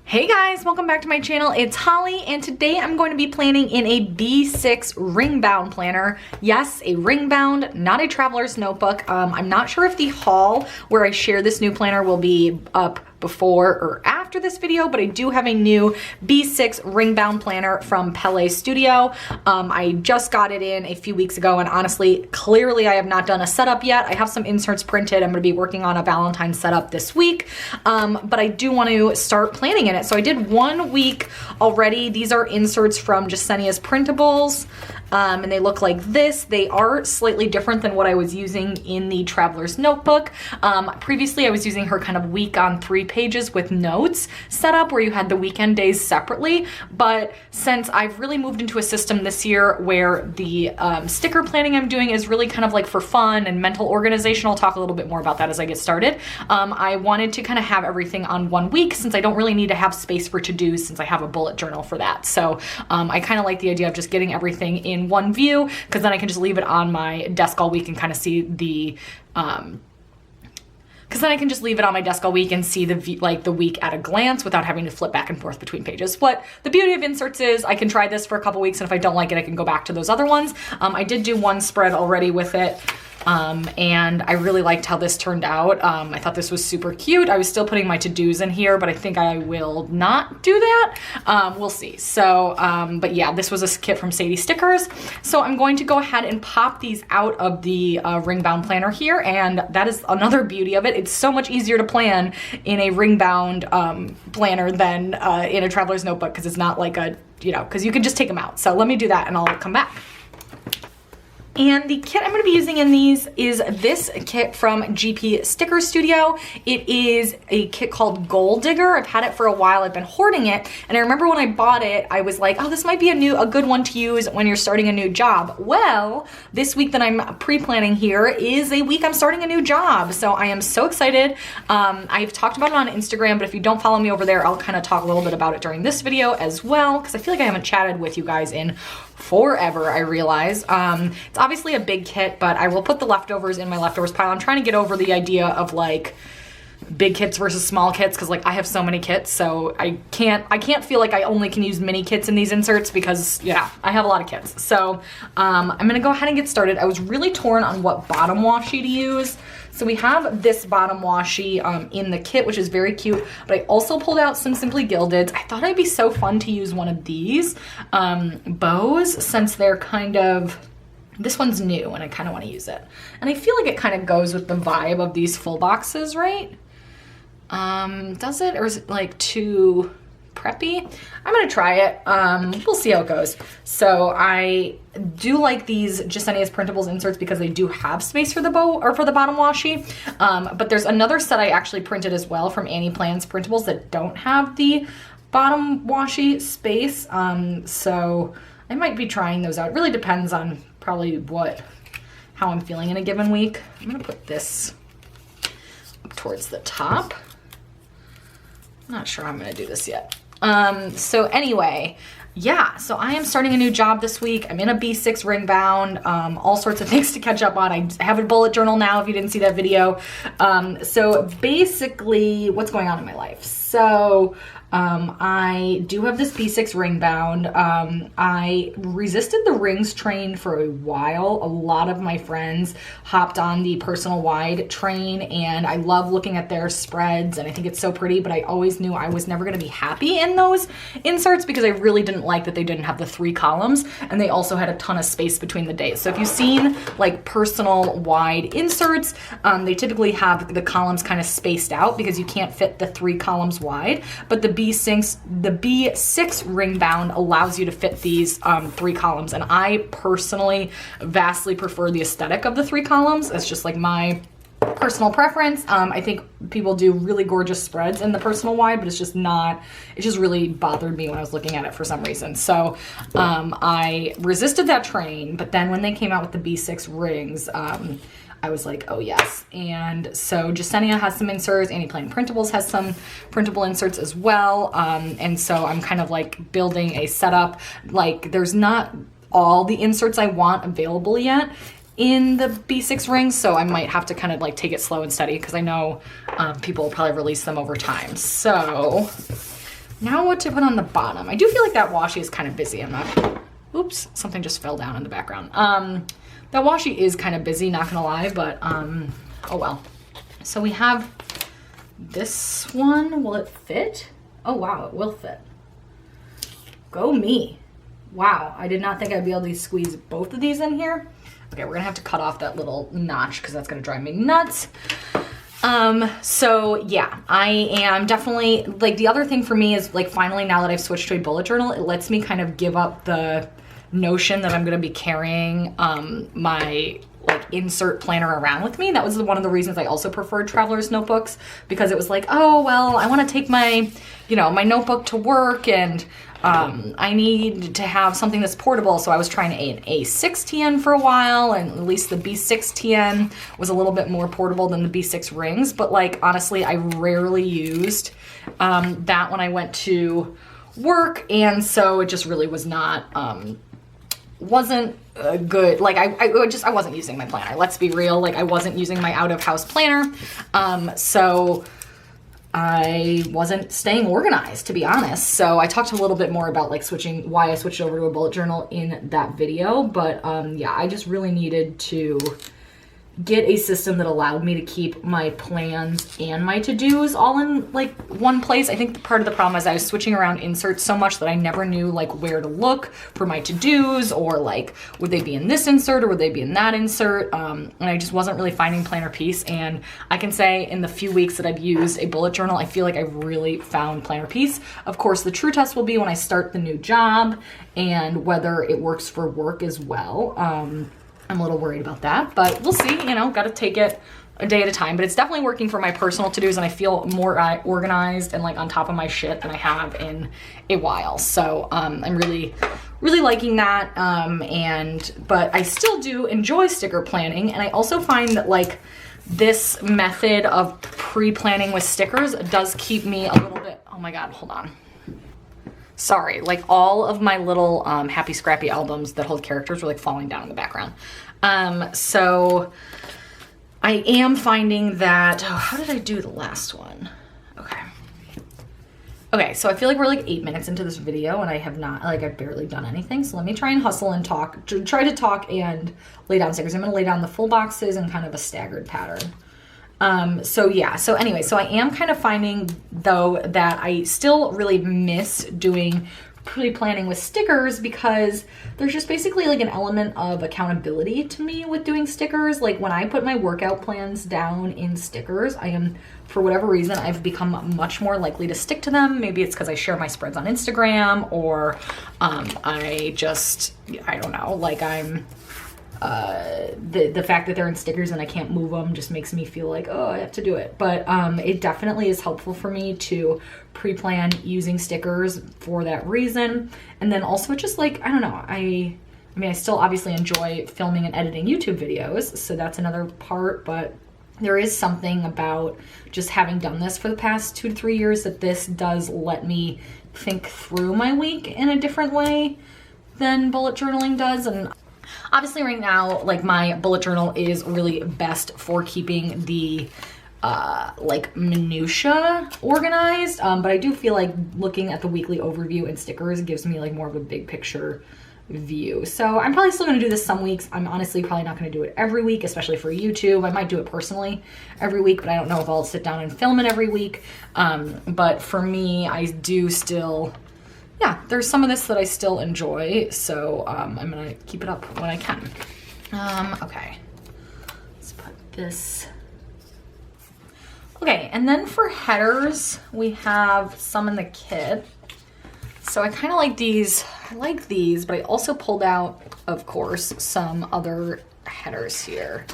Hey guys, welcome back to my channel. It's Holly, and today I'm going to be planning in a B6 ring bound planner. Yes, a ring bound, not a traveler's notebook. I'm not sure if the haul where I share this new planner will be up before or after this video, but I do have a new B6 ring bound planner from BELLE Studio. I just got it in a few weeks ago, and honestly, clearly I have not done a setup yet. I have some inserts printed. I'm gonna be working on a Valentine's setup this week, but I do want to start planning in it. So I did 1 week already. These are inserts from Jasenia's printables, and they look like this. They are slightly different than what I was using in the traveler's notebook. Previously, I was using her kind of week on 3 pages with notes set up where you had the weekend days separately. But since I've really moved into a system this year where the sticker planning I'm doing is really kind of like for fun and mental organization, I'll talk a little bit more about that as I get started. I wanted to kind of have everything on 1 week since I don't really need to have space for to-dos since I have a bullet journal for that. So I kind of like the idea of just getting everything in one view, because then I can just leave it on my desk all week and kind of see the the week at a glance without having to flip back and forth between pages. What the beauty of inserts is, I can try this for a couple weeks, and if I don't like it, I can go back to those other ones. I did do 1 spread already with it. And I really liked how this turned out. I thought this was super cute. I was still putting my to-dos in here, but I think I will not do that. We'll see. So, but yeah, this was a kit from SADIE Stickers. So I'm going to go ahead and pop these out of the ring bound planner here. And that is another beauty of it. It's so much easier to plan in a ring bound planner than in a traveler's notebook, because it's not like a, because you can just take them out. So let me do that and I'll come back. And the kit I'm going to be using in these is this kit from GP Sticker Studio. It is a kit called Goal Digger. I've had it for a while. I've been hoarding it. And I remember when I bought it, I was like, oh, this might be a good one to use when you're starting a new job. Well, this week that I'm pre-planning here is a week I'm starting a new job. So I am so excited. I've talked about it on Instagram, but if you don't follow me over there, I'll kind of talk a little bit about it during this video as well, because I feel like I haven't chatted with you guys in forever, I realize. It's obviously a big kit, but I will put the leftovers in my leftovers pile. I'm trying to get over the idea of like big kits versus small kits, because like I have so many kits, so I can't feel like I only can use mini kits in these inserts, because yeah, I have a lot of kits. So I'm gonna go ahead and get started. I was really torn on what bottom washi to use. So we have this bottom washi in the kit, which is very cute, but I also pulled out some Simply Gilded. I thought it'd be so fun to use one of these bows, since they're kind of, this one's new and I kind of want to use it. And I feel like it kind of goes with the vibe of these full boxes, right? Does it, or is it like too preppy? I'm gonna try it. We'll see how it goes. So I do like these Jasenia's printables inserts because they do have space for the bow or for the bottom washi. But there's another set I actually printed as well from Annie Plans printables that don't have the bottom washi space. So I might be trying those out. It really depends on probably how I'm feeling in a given week. I'm gonna put this up towards the top. I'm not sure I'm gonna do this yet. So anyway, yeah, so I am starting a new job this week. I'm in a B6 ring bound, all sorts of things to catch up on. I have a bullet journal now if you didn't see that video. So basically, what's going on in my life? So I do have this B6 ring bound. I resisted the rings train for a while. A lot of my friends hopped on the personal wide train, and I love looking at their spreads, and I think it's so pretty, but I always knew I was never going to be happy in those inserts because I really didn't like that they didn't have the 3 columns, and they also had a ton of space between the days. So if you've seen like personal wide inserts, they typically have the columns kind of spaced out because you can't fit the 3 columns wide, but the B6 ring bound allows you to fit these 3 columns, and I personally vastly prefer the aesthetic of the 3 columns. It's just like my personal preference. I think people do really gorgeous spreads in the personal wide, but it's just not, it just really bothered me when I was looking at it for some reason. So I resisted that train, but then when they came out with the B6 rings, I was like, oh yes. And so Jasenia has some inserts, Annie Plans Printables has some printable inserts as well. And so I'm kind of like building a setup. Like there's not all the inserts I want available yet in the B6 rings, so I might have to kind of like take it slow and steady because I know people will probably release them over time. So Now what to put on the bottom. I do feel like that washi is kind of busy. I'm not, oops, something just fell down in the background. That washi is kind of busy, not gonna lie, but oh well. So we have this one. Will it fit? Oh wow, it will fit. Go me. Wow, I did not think I'd be able to squeeze both of these in here. Okay, we're gonna have to cut off that little notch because that's gonna drive me nuts. So yeah, I am definitely, like, the other thing for me is, like, finally now that I've switched to a bullet journal, it lets me kind of give up the notion that I'm gonna be carrying my like insert planner around with me. That was one of the reasons I also preferred traveler's notebooks, because it was like, oh well, I want to take my, you know, my notebook to work, and I need to have something that's portable. So I was trying an A6TN for a while, and at least the B6TN was a little bit more portable than the B6 rings. But like, honestly, I rarely used that when I went to work, and so it just really was not, wasn't good. Like I wasn't using my planner. Let's be real. Like I wasn't using my out of house planner. So I wasn't staying organized, to be honest. So I talked a little bit more about like why I switched over to a bullet journal in that video. But yeah, I just really needed to get a system that allowed me to keep my plans and my to-dos all in like one place. I think part of the problem is I was switching around inserts so much that I never knew like where to look for my to-dos, or like would they be in this insert or would they be in that insert, and I just wasn't really finding planner peace. And I can say in the few weeks that I've used a bullet journal, I feel like I've really found planner peace. Of course, the true test will be when I start the new job and whether it works for work as well. I'm a little worried about that, but we'll see. You know, got to take it a day at a time. But it's definitely working for my personal to-dos, and I feel more organized and like on top of my shit than I have in a while. So I'm really liking that. But I still do enjoy sticker planning, and I also find that like this method of pre-planning with stickers does keep me a little bit. Oh my God, hold on. Sorry, like all of my little Happy Scrappy albums that hold characters were like falling down in the background. So I am finding that, oh, how did I do the last one? Okay, so I feel like we're like 8 minutes into this video and I have not, like I've barely done anything. So let me try and hustle and try to talk and lay down stickers. I'm gonna lay down the full boxes in kind of a staggered pattern. So yeah, so anyway, so I am kind of finding though that I still really miss doing pre-planning with stickers, because there's just basically like an element of accountability to me with doing stickers. Like when I put my workout plans down in stickers, I am, for whatever reason, I've become much more likely to stick to them. Maybe it's because I share my spreads on Instagram, or I don't know, like I'm, the fact that they're in stickers and I can't move them just makes me feel like, oh, I have to do it. But it definitely is helpful for me to pre-plan using stickers for that reason. And then also just like, I don't know, I mean, I still obviously enjoy filming and editing YouTube videos, so that's another part, but there is something about just having done this for the past 2 to 3 years that this does let me think through my week in a different way than bullet journaling does. And obviously right now, like my bullet journal is really best for keeping the like minutia organized, but I do feel like looking at the weekly overview and stickers gives me like more of a big picture view. So I'm probably still gonna do this some weeks. I'm honestly probably not gonna do it every week, especially for YouTube. I might do it personally every week, but I don't know if I'll sit down and film it every week. But for me, I do still, yeah, there's some of this that I still enjoy, so I'm gonna keep it up when I can. Okay, let's put this. Okay, and then for headers, we have some in the kit. So I kind of like these. I like these, but I also pulled out, of course, some other headers here.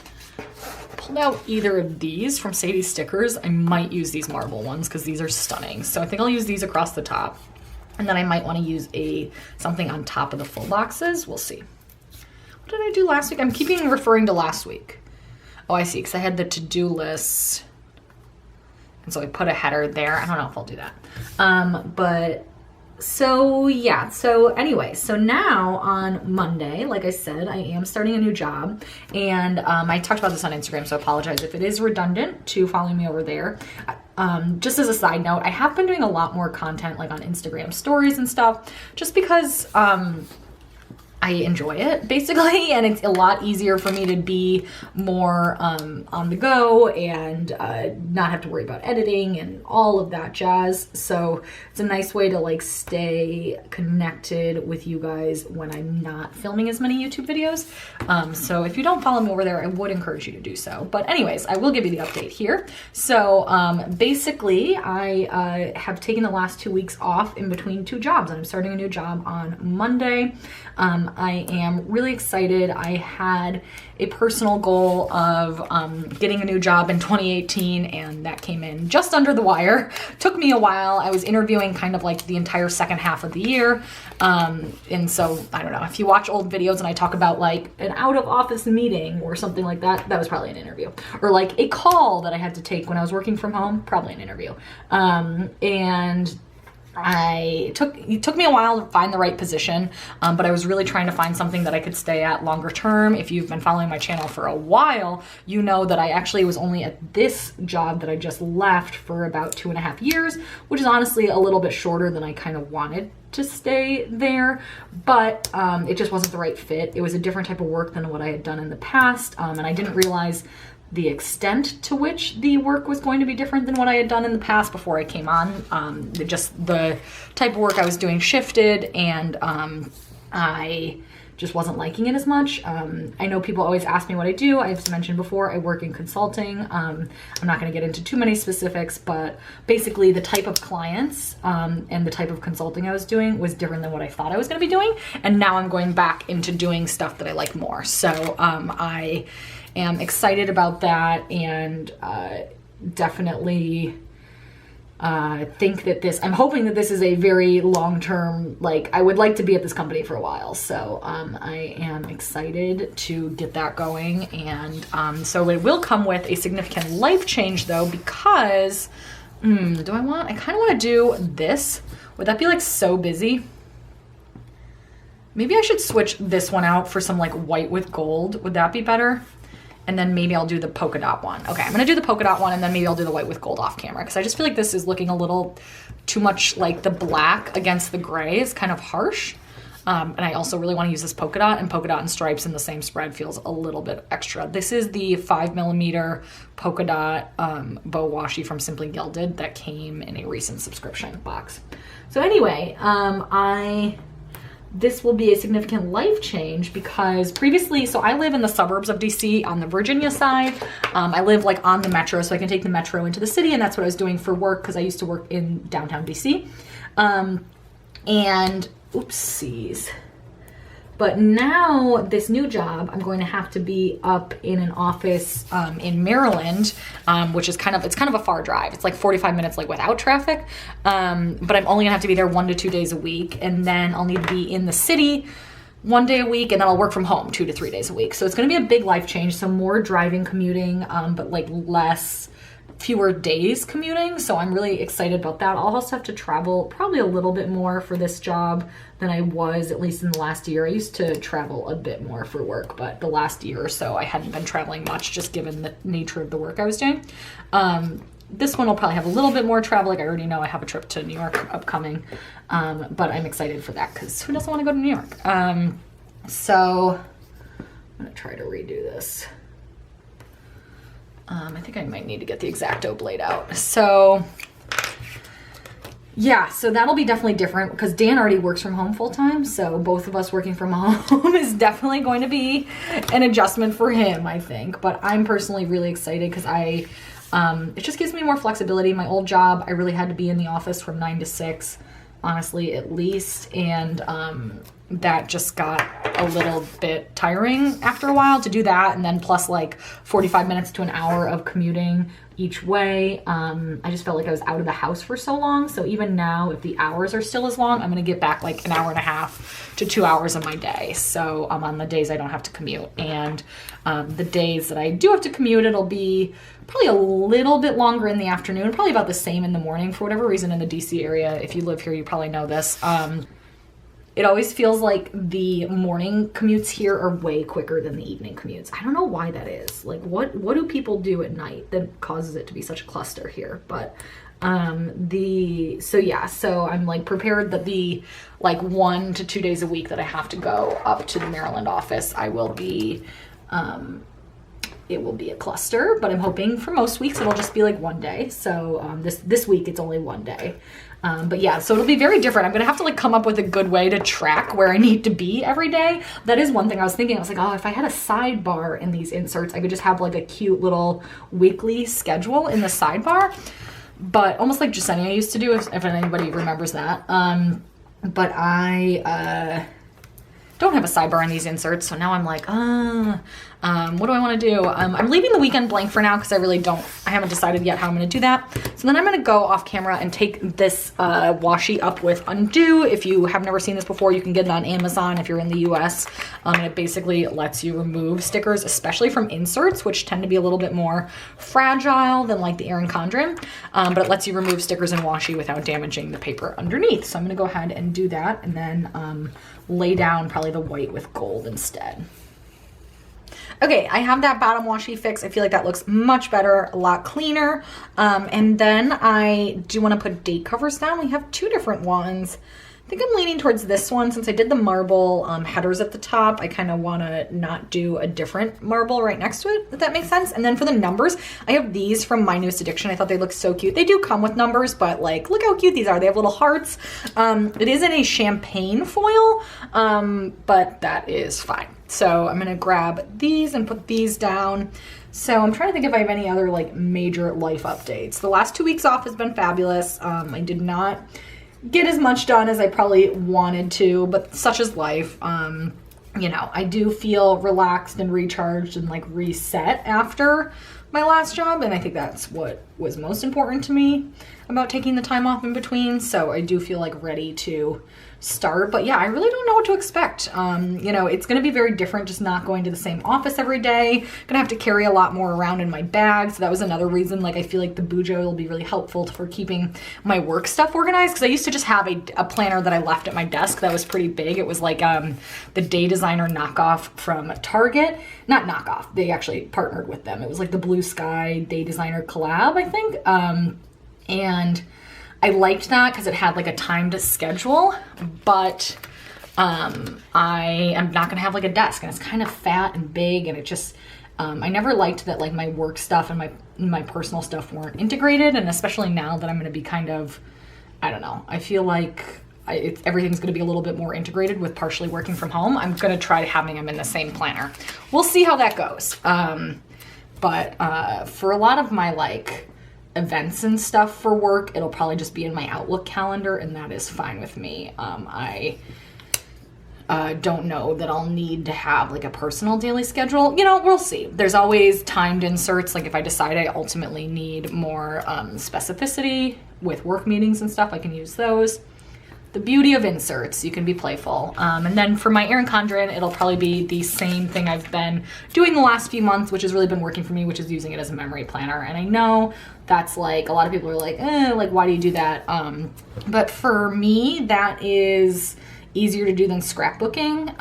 Pulled out either of these from Sadie Stickers. I might use these marble ones because these are stunning. So I think I'll use these across the top. And then I might want to use something on top of the full boxes. We'll see. What did I do last week? I'm keeping referring to last week. Oh, I see, because I had the to-do list. And so I put a header there. I don't know if I'll do that. But So yeah, so anyway, so now on Monday, like I said, I am starting a new job, and I talked about this on Instagram, so I apologize if it is redundant to follow me over there. Just as a side note, I have been doing a lot more content like on Instagram stories and stuff, just because I enjoy it basically, and it's a lot easier for me to be more on the go and not have to worry about editing and all of that jazz. So it's a nice way to like stay connected with you guys when I'm not filming as many YouTube videos. So if you don't follow me over there, I would encourage you to do so. But anyways, I will give you the update here. So basically, I have taken the last 2 weeks off in between 2 jobs, and I'm starting a new job on Monday. I am really excited. I had a personal goal of getting a new job in 2018, and that came in just under the wire. Took me a while. I was interviewing kind of like the entire second half of the year. And so, I don't know, if you watch old videos and I talk about like an out of office meeting or something like that, that was probably an interview. Or like a call that I had to take when I was working from home, probably an interview. And it took me a while to find the right position, but I was really trying to find something that I could stay at longer term. If you've been following my channel for a while, you know that I actually was only at this job that I just left for about 2.5 years, which is honestly a little bit shorter than I kind of wanted to stay there, but it just wasn't the right fit. It was a different type of work than what I had done in the past, and I didn't realize the extent to which the work was going to be different than what I had done in the past before I came on. Just the type of work I was doing shifted, and I just wasn't liking it as much. I know people always ask me what I do. I've mentioned before, I work in consulting. I'm not going to get into too many specifics, but basically the type of clients and the type of consulting I was doing was different than what I thought I was going to be doing. And now I'm going back into doing stuff that I like more. So I am excited about that, and definitely think that I'm hoping that this is a very long-term, like I would like to be at this company for a while. So I am excited to get that going. And so it will come with a significant life change though, because I kind of want to do this. Would that be like so busy? Maybe I should switch this one out for some like white with gold. Would that be better? And then maybe I'll do the polka dot one. Okay, I'm gonna do the polka dot one, and then maybe I'll do the white with gold off camera, because I just feel like this is looking a little too much like the black against the gray is kind of harsh. And I also really want to use this polka dot, and polka dot and stripes in the same spread feels a little bit extra. This is the 5mm polka dot bow washi from Simply Gilded that came in a recent subscription box. So anyway, this will be a significant life change, because previously, so I live in the suburbs of DC on the Virginia side. I live like on the metro, so I can take the metro into the city, and that's what I was doing for work, because I used to work in downtown DC. And oopsies. But now this new job, I'm going to have to be up in an office in Maryland, which is kind of a far drive. It's like 45 minutes like without traffic. But I'm only gonna have to be there 1 to 2 days a week. And then I'll need to be in the city 1 day a week, and then I'll work from home 2 to 3 days a week. So it's gonna be a big life change. So more driving, commuting, but like fewer days commuting. So I'm really excited about that. I'll also have to travel probably a little bit more for this job than I was, at least in the last year. I used to travel a bit more for work, but the last year or so I hadn't been traveling much, just given the nature of the work I was doing. This one will probably have a little bit more travel. Like I already know I have a trip to New York upcoming, but I'm excited for that, because who doesn't want to go to New York? So I'm gonna try to redo this. I think I might need to get the X-Acto blade out. So yeah, so that'll be definitely different, because Dan already works from home full time. So both of us working from home is definitely going to be an adjustment for him, I think. But I'm personally really excited, because it just gives me more flexibility. My old job, I really had to be in the office from 9 to 6, honestly, at least. And that just got a little bit tiring after a while to do that, and then plus like 45 minutes to an hour of commuting each way. I just felt like I was out of the house for so long. So even now, if the hours are still as long, I'm gonna get back like an hour and a half to 2 hours of my day. So on the days I don't have to commute, and the days that I do have to commute, it'll be probably a little bit longer in the afternoon, probably about the same in the morning. For whatever reason in the DC area, if you live here, you probably know this. It always feels like the morning commutes here are way quicker than the evening commutes. I don't know why that is. Like, what do people do at night that causes it to be such a cluster here? But so I'm like prepared that the like 1 to 2 days a week that I have to go up to the Maryland office, I will be it will be a cluster, but I'm hoping for most weeks it'll just be like 1 day. So this week it's only 1 day. But yeah, so it'll be very different. I'm gonna have to like come up with a good way to track where I need to be every day. That is one thing I was thinking. I was like, oh, if I had a sidebar in these inserts, I could just have like a cute little weekly schedule in the sidebar. But almost like Jasenia used to do, if anybody remembers that. But I don't have a sidebar in these inserts, so now I'm like, what do I want to do? I'm leaving the weekend blank for now because I haven't decided yet how I'm going to do that. So then I'm going to go off camera and take this washi up with Undo. If you have never seen this before, you can get it on Amazon if you're in the US. And it basically lets you remove stickers, especially from inserts, which tend to be a little bit more fragile than like the Erin Condren. But it lets you remove stickers in washi without damaging the paper underneath. So I'm going to go ahead and do that, and then lay down probably the white with gold instead. Okay, I have that bottom washi fixed. I feel like that looks much better, a lot cleaner. And then I do want to put date covers down. We have 2 different ones. I think I'm leaning towards this one. Since I did the marble headers at the top, I kind of want to not do a different marble right next to it, if that makes sense. And then for the numbers, I have these from My Newest Addiction. I thought they looked so cute. They do come with numbers, but like, look how cute these are. They have little hearts. It is in a champagne foil, but that is fine. So I'm gonna grab these and put these down. So I'm trying to think if I have any other like major life updates. The last 2 weeks off has been fabulous. I did not get as much done as I probably wanted to, but such is life. You know, I do feel relaxed and recharged and like reset after my last job, and I think that's what was most important to me about taking the time off in between. So I do feel like ready to start, but yeah, I really don't know what to expect. You know, it's going to be very different just not going to the same office every day. Gonna have to carry a lot more around in my bag, so that was another reason. Like, I feel like the Bujo will be really helpful for keeping my work stuff organized, because I used to just have a planner that I left at my desk that was pretty big. It was like the Day Designer knockoff from Target. Not knockoff, they actually partnered with them. It was like the Blue Sky Day Designer collab, I think. And I liked that because it had like a timed schedule, but I am not gonna have like a desk, and it's kind of fat and big, and it just, I never liked that like my work stuff and my personal stuff weren't integrated, and especially now that I'm gonna be kind of, I don't know, I feel like everything's gonna be a little bit more integrated with partially working from home. I'm gonna try having them in the same planner. We'll see how that goes. But for a lot of my like events and stuff for work, it'll probably just be in my Outlook calendar, and that is fine with me. I don't know that I'll need to have like a personal daily schedule. You know, we'll see. There's always timed inserts. Like if I decide I ultimately need more specificity with work meetings and stuff, I can use those. The beauty of inserts, you can be playful. And then for my Erin Condren, it'll probably be the same thing I've been doing the last few months, which has really been working for me, which is using it as a memory planner. And I know that's like, a lot of people are like, like, why do you do that? But for me, that is easier to do than scrapbooking.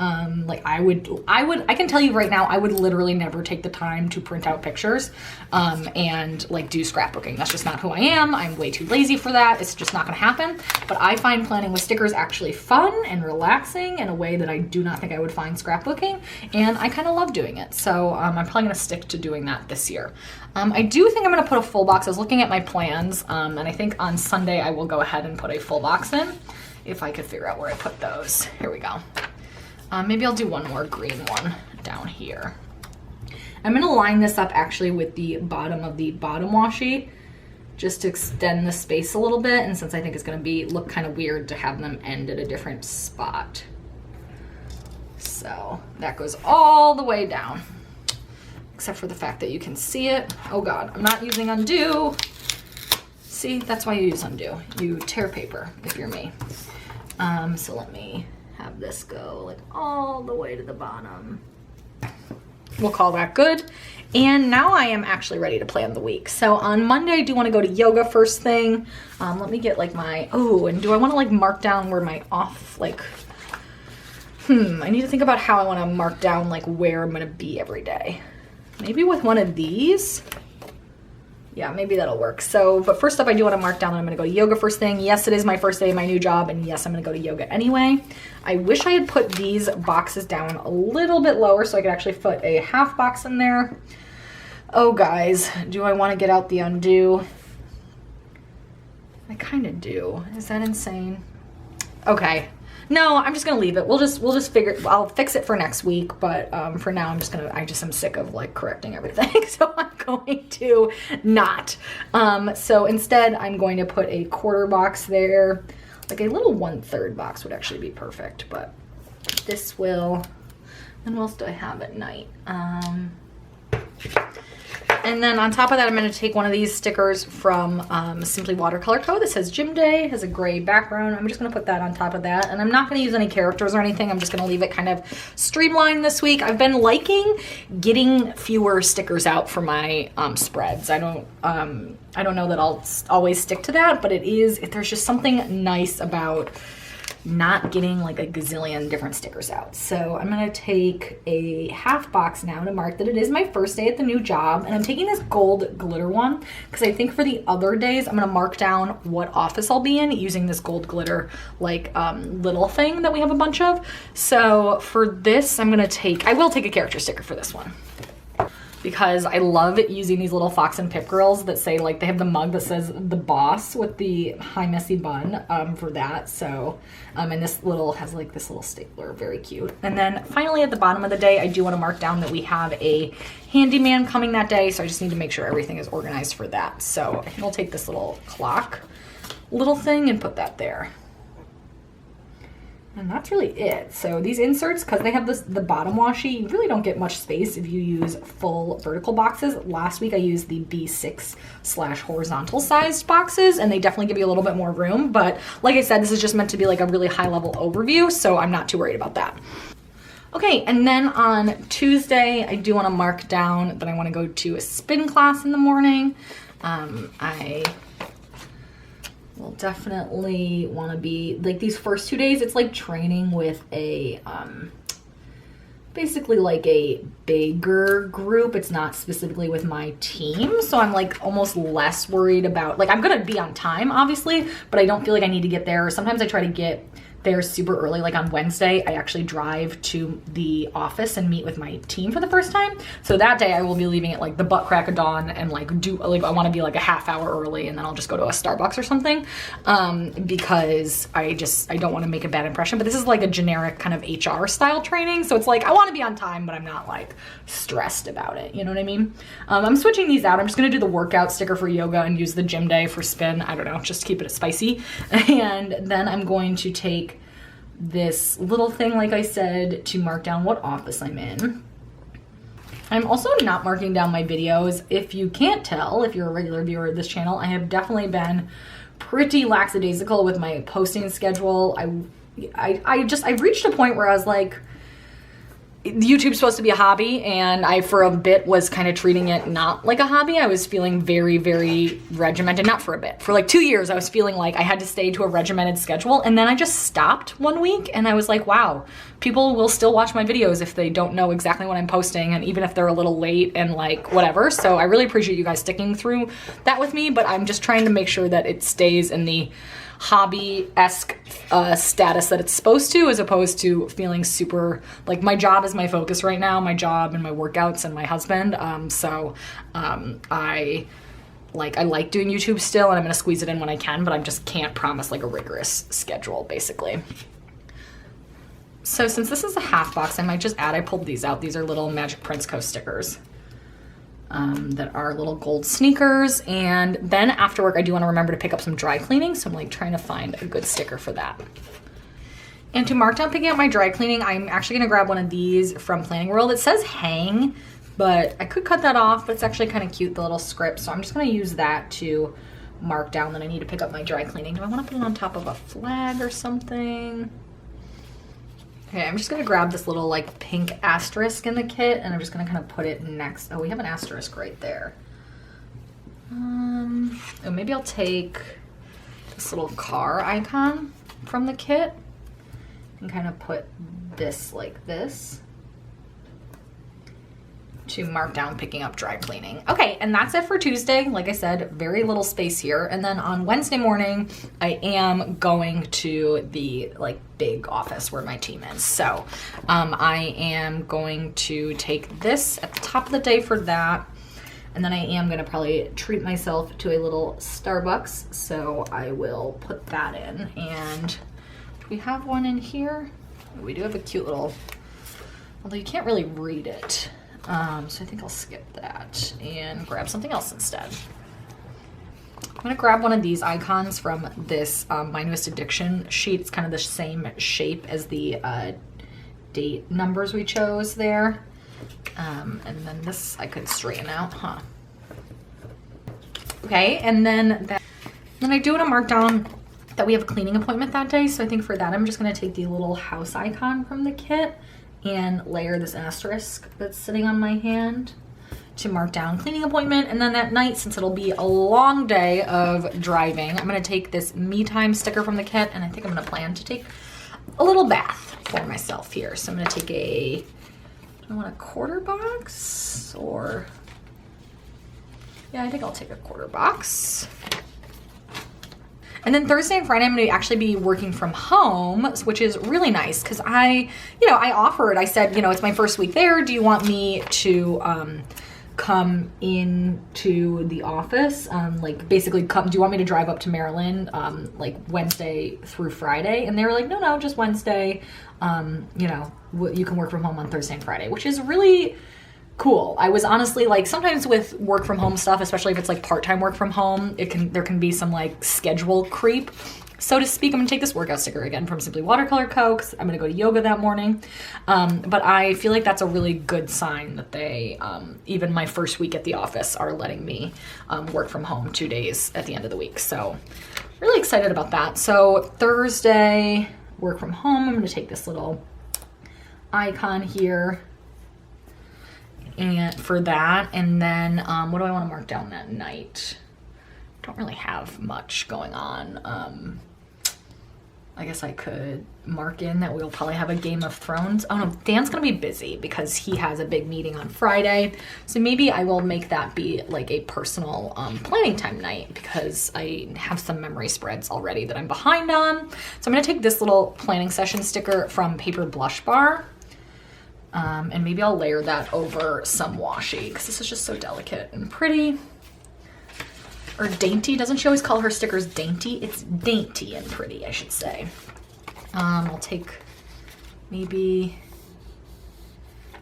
Like I can tell you right now, I would literally never take the time to print out pictures and like do scrapbooking. That's just not who I am. I'm way too lazy for that. It's just not gonna happen. But I find planning with stickers actually fun and relaxing in a way that I do not think I would find scrapbooking, and I kind of love doing it. So I'm probably gonna stick to doing that this year. I do think I'm gonna put a full box. I was looking at my plans, and I think on Sunday I will go ahead and put a full box in. If I could figure out where I put those. Here we go. Maybe I'll do one more green one down here. I'm gonna line this up actually with the bottom of the bottom washi, just to extend the space a little bit, and since I think it's gonna look kind of weird to have them end at a different spot. So that goes all the way down, except for the fact that you can see it. Oh God, I'm not using undo. See, that's why you use undo. You tear paper if you're me. So let me have this go like all the way to the bottom. We'll call that good. And now I am actually ready to plan the week. So on Monday, I do want to go to yoga first thing. Let me get like my, oh, and do I want to like mark down where my off, like, I need to think about how I want to mark down like where I'm going to be every day. Maybe with one of these. Yeah, maybe that'll work. So, but first up, I do want to mark down that I'm going to go to yoga first thing. Yes, it is my first day of my new job, and yes, I'm going to go to yoga anyway. I wish I had put these boxes down a little bit lower so I could actually put a half box in there. Oh, guys, do I want to get out the undo? I kind of do. Is that insane? Okay. No, I'm just gonna leave it. We'll just figure, I'll fix it for next week, but for now I just am sick of like correcting everything, so I'm going to not. So instead I'm going to put a quarter box there. Like a little 1/3 box would actually be perfect, but this will, and what else do I have at night? And then on top of that, I'm going to take one of these stickers from Simply Watercolor Co. That says Gym Day, has a gray background. I'm just going to put that on top of that. And I'm not going to use any characters or anything. I'm just going to leave it kind of streamlined this week. I've been liking getting fewer stickers out for my spreads. I don't know that I'll always stick to that, but there's just something nice about not getting like a gazillion different stickers out. So I'm gonna take a half box now to mark that it is my first day at the new job, and I'm taking this gold glitter one because I think for the other days I'm gonna mark down what office I'll be in using this gold glitter like little thing that we have a bunch of. So for this I will take a character sticker for this one, because I love using these little Fox and Pip girls that say, like, they have the mug that says the boss with the high messy bun for that. So, and this little has like this little stapler, very cute. And then finally at the bottom of the day, I do want to mark down that we have a handyman coming that day. So I just need to make sure everything is organized for that. So I think I'll take this little clock little thing and put that there. And that's really it. So these inserts, because they have the bottom washi, you really don't get much space if you use full vertical boxes. Last week I used the B6/horizontal sized boxes, and they definitely give you a little bit more room. But like I said, this is just meant to be like a really high level overview, so I'm not too worried about that. Okay, and then on Tuesday, I do want to mark down that I want to go to a spin class in the morning. I will definitely want to be, like, these first 2 days, it's like training with a, basically like a bigger group. It's not specifically with my team. So I'm like almost less worried about, like, I'm going to be on time, obviously, but I don't feel like I need to get there. Sometimes I try to get there super early. Like on Wednesday, I actually drive to the office and meet with my team for the first time. So that day I will be leaving at like the butt crack of dawn and like I want to be like a half hour early, and then I'll just go to a Starbucks or something, because I don't want to make a bad impression. But this is like a generic kind of HR style training. So it's like, I want to be on time, but I'm not like stressed about it. You know what I mean? I'm switching these out. I'm just going to do the workout sticker for yoga and use the gym day for spin. I don't know, just to keep it spicy. And then I'm going to take this little thing, like I said, to mark down what office I'm in. I'm also not marking down my videos. If you can't tell, if you're a regular viewer of this channel, I have definitely been pretty lackadaisical with my posting schedule. I've reached a point where I was like, YouTube's supposed to be a hobby, and I for a bit was kind of treating it not like a hobby. I was feeling very, very regimented, not for a bit. For like 2 years, I was feeling like I had to stay to a regimented schedule, and then I just stopped one week, and I was like, wow, people will still watch my videos if they don't know exactly what I'm posting, and even if they're a little late and like whatever. So I really appreciate you guys sticking through that with me, but I'm just trying to make sure that it stays in the hobby-esque status that it's supposed to, as opposed to feeling super, like, my job is my focus right now, my job and my workouts and my husband. I like doing YouTube still, and I'm gonna squeeze it in when I can, but I just can't promise like a rigorous schedule, basically. So since this is a half box, I might just add, I pulled these out. These are little Magic Prince Co. stickers. That are little gold sneakers. And then after work, I do want to remember to pick up some dry cleaning. So I'm like trying to find a good sticker for that. And to mark down picking up my dry cleaning, I'm actually gonna grab one of these from Planning World. It says hang, but I could cut that off, but it's actually kind of cute, the little script. So I'm just gonna use that to mark down that I need to pick up my dry cleaning. Do I wanna put it on top of a flag or something? Okay, I'm just gonna grab this little like pink asterisk in the kit and I'm just gonna kind of put it next. Oh, we have an asterisk right there. Oh, maybe I'll take this little car icon from the kit and kind of put this like this to mark down picking up dry cleaning. Okay, and that's it for Tuesday. Like I said, very little space here. And then on Wednesday morning, I am going to the like big office where my team is. So I am going to take this at the top of the day for that. And then I am gonna probably treat myself to a little Starbucks. So I will put that in. And do we have one in here? We do have a cute little, although you can't really read it. So I think I'll skip that and grab something else instead. I'm gonna grab one of these icons from this My Newest Addiction sheet. It's kind of the same shape as the date numbers we chose there. And then this I could straighten out, huh? Okay, and then I do want to mark down that we have a cleaning appointment that day. So I think for that, I'm just gonna take the little house icon from the kit and layer this asterisk that's sitting on my hand to mark down cleaning appointment. And then that night, since it'll be a long day of driving, I'm gonna take this me time sticker from the kit and I think I'm gonna plan to take a little bath for myself here. So I'm gonna take do I want a quarter box or, yeah, I think I'll take a quarter box. And then Thursday and Friday, I'm gonna actually be working from home, which is really nice because I offered, I said, it's my first week there. Do you want me to come into the office? Like basically do you want me to drive up to Maryland like Wednesday through Friday? And they were like, no, just Wednesday. You can work from home on Thursday and Friday, which is really cool. I was honestly like, sometimes with work from home stuff, especially if it's like part-time work from home, there can be some like schedule creep, so to speak. I'm gonna take this workout sticker again from Simply Watercolor Co. because I'm gonna go to yoga that morning. But I feel like that's a really good sign that they, even my first week at the office, are letting me work from home 2 days at the end of the week. So really excited about that. So Thursday, work from home. I'm gonna take this little icon here and for that, and then what do I want to mark down that night? Don't really have much going on. I guess I could mark in that we'll probably have a Game of Thrones. Oh no, Dan's gonna be busy because he has a big meeting on Friday. So maybe I will make that be like a personal planning time night because I have some memory spreads already that I'm behind on. So I'm gonna take this little planning session sticker from Paper Blush Bar. And maybe I'll layer that over some washi because this is just so delicate and pretty. Or dainty. Doesn't she always call her stickers dainty? It's dainty and pretty, I should say. I'll take maybe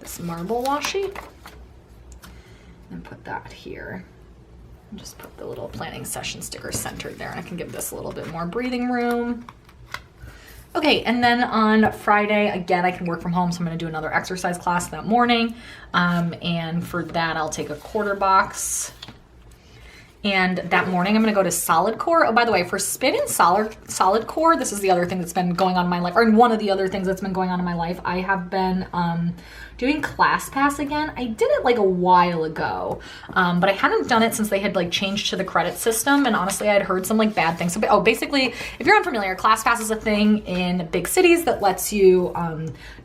this marble washi and put that here. And just put the little planning session sticker centered there, and I can give this a little bit more breathing room. Okay, and then on Friday, again, I can work from home, so I'm gonna do another exercise class that morning. And for that, I'll take a quarter box. And that morning, I'm gonna go to Solid Core. Oh, by the way, for Spin and Solid Core, this is the other thing that's been going on in my life, or one of the other things that's been going on in my life. I have been doing ClassPass again. I did it like a while ago, but I hadn't done it since they had like changed to the credit system. And honestly, I had heard some like bad things. So, basically, if you're unfamiliar, ClassPass is a thing in big cities that lets you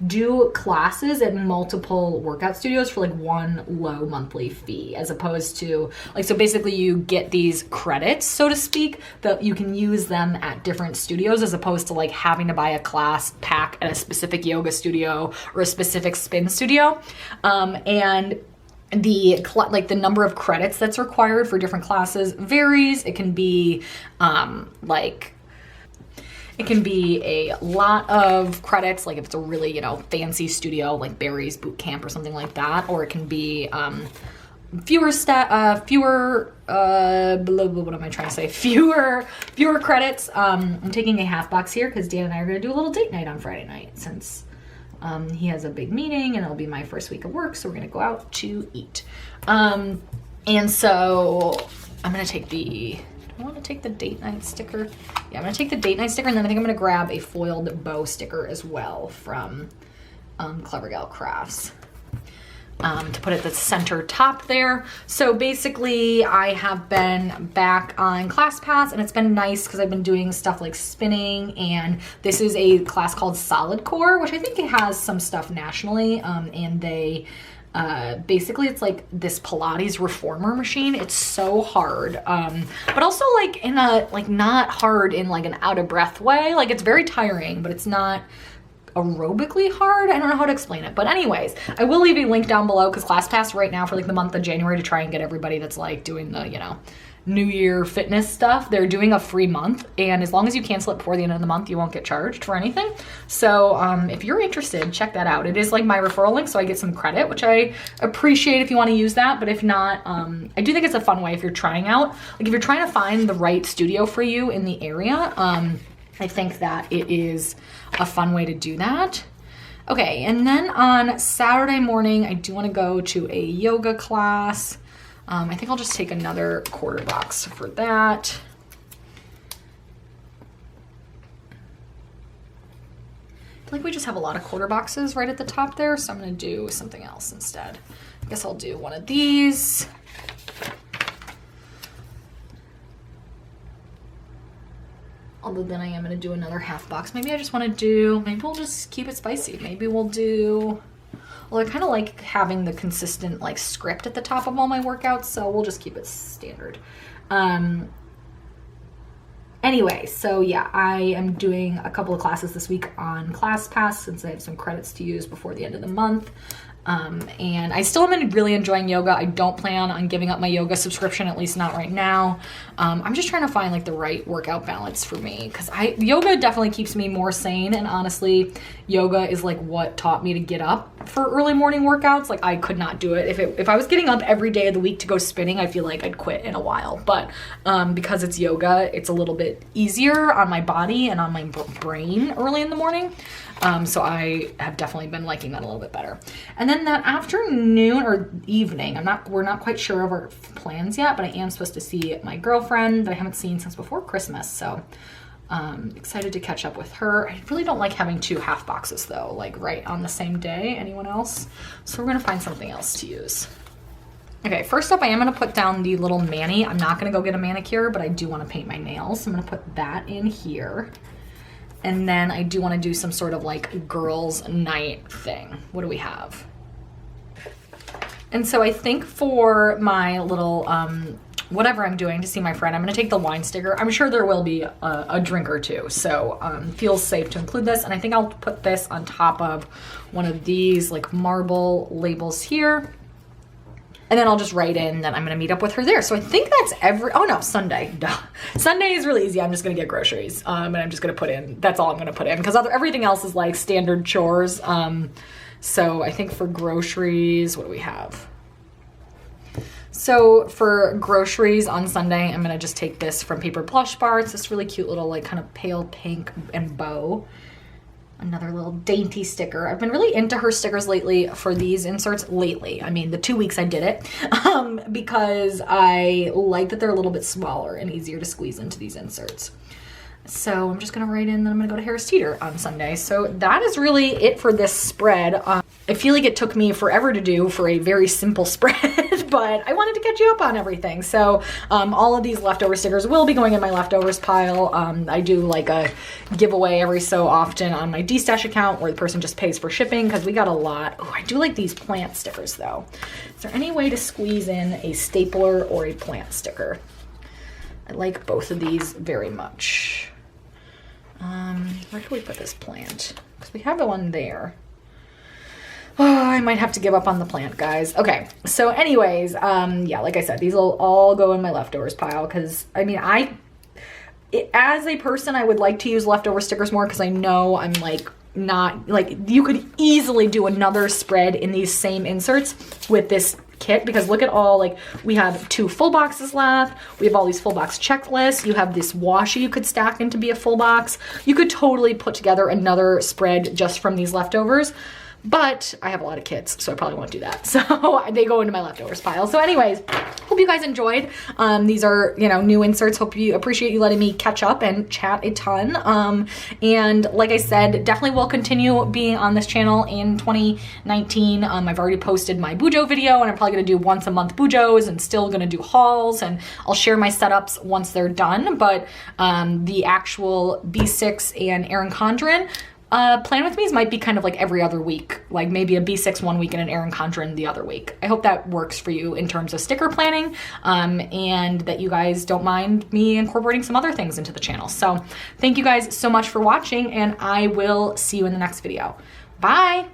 do classes at multiple workout studios for like one low monthly fee, as opposed to like, so basically you get these credits, so to speak, that you can use them at different studios, as opposed to like having to buy a class pack at a specific yoga studio or a specific spin studio. And the number of credits that's required for different classes varies. It can be it can be a lot of credits, like if it's a really, fancy studio like Barry's Boot Camp or something like that, or it can be fewer what am I trying to say? Fewer credits. I'm taking a half box here because Dan and I are gonna do a little date night on Friday night since he has a big meeting and it'll be my first week of work, so we're gonna go out to eat. And so I'm gonna take do I want to take the date night sticker? Yeah, I'm gonna take the date night sticker, and then I think I'm gonna grab a foiled bow sticker as well from Clever Gal Crafts. To put at the center top there. So basically I have been back on ClassPass, and it's been nice because I've been doing stuff like spinning, and this is a class called Solid Core, which I think it has some stuff nationally, and they basically it's like this Pilates reformer machine. It's so hard, but also like in a not hard in like an out of breath way. Like it's very tiring, but it's not aerobically hard. I don't know how to explain it, but anyways, I will leave a link down below because ClassPass right now for like the month of January, to try and get everybody that's like doing the, you know, New Year fitness stuff, they're doing a free month, and as long as you cancel it before the end of the month, you won't get charged for anything. So if you're interested, check that out. It is like my referral link, so I get some credit, which I appreciate if you want to use that. But if not, I do think it's a fun way if you're trying out, like if you're trying to find the right studio for you in the area. I think that it is a fun way to do that. Okay, and then on Saturday morning, I do want to go to a yoga class. I think I'll just take another quarter box for that. I feel like we just have a lot of quarter boxes right at the top there, so I'm going to do something else instead. I guess I'll do one of these. Although then I am going to do another half box. Maybe I just want to do, maybe we'll just keep it spicy. Maybe we'll do, well, I kind of like having the consistent like script at the top of all my workouts, so we'll just keep it standard. Anyway, so yeah, I am doing a couple of classes this week on ClassPass since I have some credits to use before the end of the month. And I still am really enjoying yoga. I don't plan on giving up my yoga subscription, at least not right now. I'm just trying to find like the right workout balance for me, because yoga definitely keeps me more sane, and honestly, yoga is like what taught me to get up for early morning workouts. Like I could not do it. If I was getting up every day of the week to go spinning, I feel like I'd quit in a while. But because it's yoga, it's a little bit easier on my body and on my brain early in the morning. So I have definitely been liking that a little bit better. And then that afternoon or evening, we're not quite sure of our plans yet, but I am supposed to see my girlfriend that I haven't seen since before Christmas. So excited to catch up with her. I really don't like having two half boxes though, like right on the same day. Anyone else? So we're gonna find something else to use. Okay, first up, I am gonna put down the little mani. I'm not gonna go get a manicure, but I do wanna paint my nails. So I'm gonna put that in here. And then I do want to do some sort of like girls' night thing. What do we have? And so I think for my little, whatever I'm doing to see my friend, I'm going to take the wine sticker. I'm sure there will be a drink or two. So feels safe to include this. And I think I'll put this on top of one of these like marble labels here. And then I'll just write in that I'm gonna meet up with her there. So I think that's oh no, Sunday. Duh. Sunday is really easy. I'm just gonna get groceries. And I'm just gonna put in, that's all I'm gonna put in, because everything else is like standard chores. So I think for groceries, what do we have? So for groceries on Sunday, I'm gonna just take this from Paper Plush Bar. It's this really cute little like kind of pale pink and bow. Another little dainty sticker. I've been really into her stickers lately for these inserts lately. I mean, the 2 weeks I did it, because I like that they're a little bit smaller and easier to squeeze into these inserts. So I'm just gonna write in that I'm gonna go to Harris Teeter on Sunday. So that is really it for this spread. I feel like it took me forever to do for a very simple spread, but I wanted to catch you up on everything. So all of these leftover stickers will be going in my leftovers pile. I do like a giveaway every so often on my DStash account where the person just pays for shipping, because we got a lot. Oh, I do like these plant stickers though. Is there any way to squeeze in a stapler or a plant sticker? I like both of these very much. Where can we put this plant? Because we have the one there. Oh, I might have to give up on the plant, guys. Okay, so anyways, yeah, like I said, these will all go in my leftovers pile, because, I mean, as a person, I would like to use leftover stickers more, because I know I'm, like, not, like, you could easily do another spread in these same inserts with this kit, because look at all, like, we have 2 full boxes left. We have all these full box checklists. You have this washi you could stack into be a full box. You could totally put together another spread just from these leftovers. But I have a lot of kids, so I probably won't do that. So they go into my leftovers pile. So anyways, hope you guys enjoyed. These are, you know, new inserts. Hope you appreciate you letting me catch up and chat a ton. And like I said, definitely will continue being on this channel in 2019. I've already posted my Bujo video, and I'm probably gonna do once a month Bujos, and still gonna do hauls, and I'll share my setups once they're done. But the actual B6 and Erin Condren Plan With Me's might be kind of like every other week, like maybe a B6 one week and an Erin Condren the other week. I hope that works for you in terms of sticker planning, and that you guys don't mind me incorporating some other things into the channel. So thank you guys so much for watching, and I will see you in the next video. Bye.